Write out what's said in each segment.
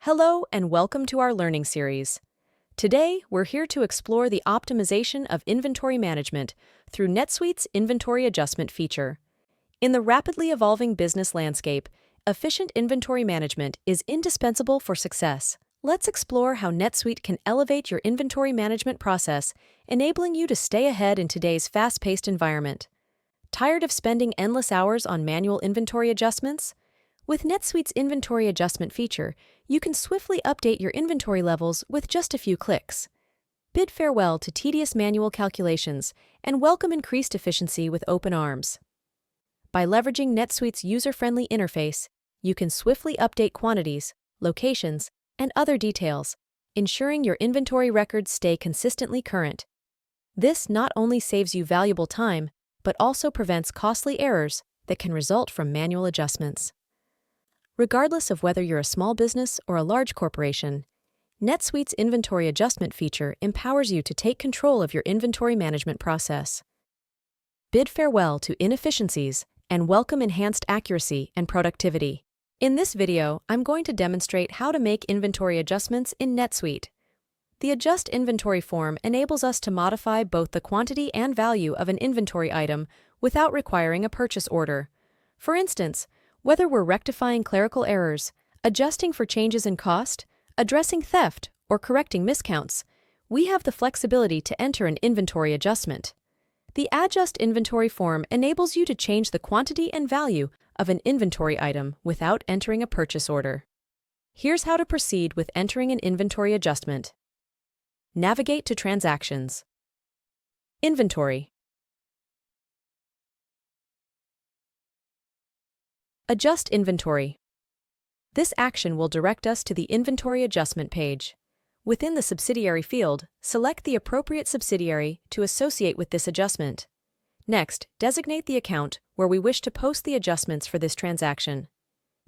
Hello and welcome to our learning series. Today, we're here to explore the optimization of inventory management through NetSuite's inventory adjustment feature. In the rapidly evolving business landscape, efficient inventory management is indispensable for success. Let's explore how NetSuite can elevate your inventory management process, enabling you to stay ahead in today's fast-paced environment. Tired of spending endless hours on manual inventory adjustments? With NetSuite's inventory adjustment feature, you can swiftly update your inventory levels with just a few clicks. Bid farewell to tedious manual calculations and welcome increased efficiency with open arms. By leveraging NetSuite's user-friendly interface, you can swiftly update quantities, locations, and other details, ensuring your inventory records stay consistently current. This not only saves you valuable time, but also prevents costly errors that can result from manual adjustments. Regardless of whether you're a small business or a large corporation, NetSuite's inventory adjustment feature empowers you to take control of your inventory management process. Bid farewell to inefficiencies and welcome enhanced accuracy and productivity. In this video, I'm going to demonstrate how to make inventory adjustments in NetSuite. The Adjust Inventory form enables us to modify both the quantity and value of an inventory item without requiring a purchase order. For instance, whether we're rectifying clerical errors, adjusting for changes in cost, addressing theft, or correcting miscounts, we have the flexibility to enter an inventory adjustment. The Adjust Inventory form enables you to change the quantity and value of an inventory item without entering a purchase order. Here's how to proceed with entering an inventory adjustment. Navigate to Transactions. Inventory. Adjust Inventory. This action will direct us to the Inventory Adjustment page. Within the Subsidiary field, select the appropriate subsidiary to associate with this adjustment. Next, designate the account where we wish to post the adjustments for this transaction.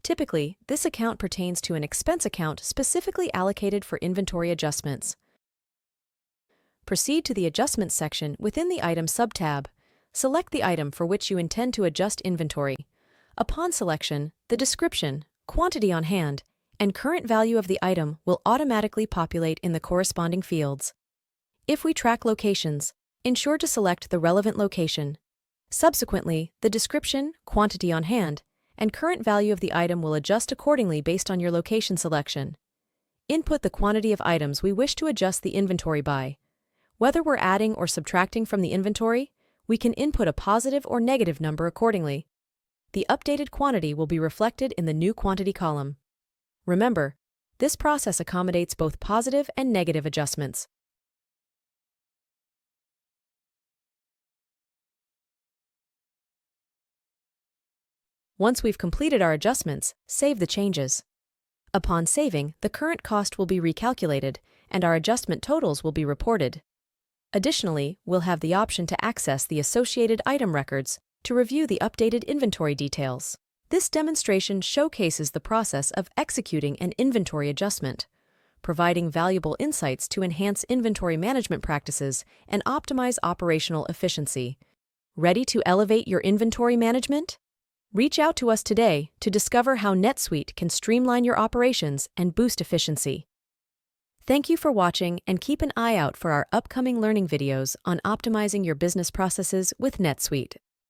Typically, this account pertains to an expense account specifically allocated for inventory adjustments. Proceed to the Adjustments section within the Item subtab. Select the item for which you intend to adjust inventory. Upon selection, the description, quantity on hand, and current value of the item will automatically populate in the corresponding fields. If we track locations, ensure to select the relevant location. Subsequently, the description, quantity on hand, and current value of the item will adjust accordingly based on your location selection. Input the quantity of items we wish to adjust the inventory by. Whether we're adding or subtracting from the inventory, we can input a positive or negative number accordingly. The updated quantity will be reflected in the new quantity column. Remember, this process accommodates both positive and negative adjustments. Once we've completed our adjustments, save the changes. Upon saving, the current cost will be recalculated, and our adjustment totals will be reported. Additionally, we'll have the option to access the associated item records to review the updated inventory details. This demonstration showcases the process of executing an inventory adjustment, providing valuable insights to enhance inventory management practices and optimize operational efficiency. Ready to elevate your inventory management? Reach out to us today to discover how NetSuite can streamline your operations and boost efficiency. Thank you for watching, and keep an eye out for our upcoming learning videos on optimizing your business processes with NetSuite.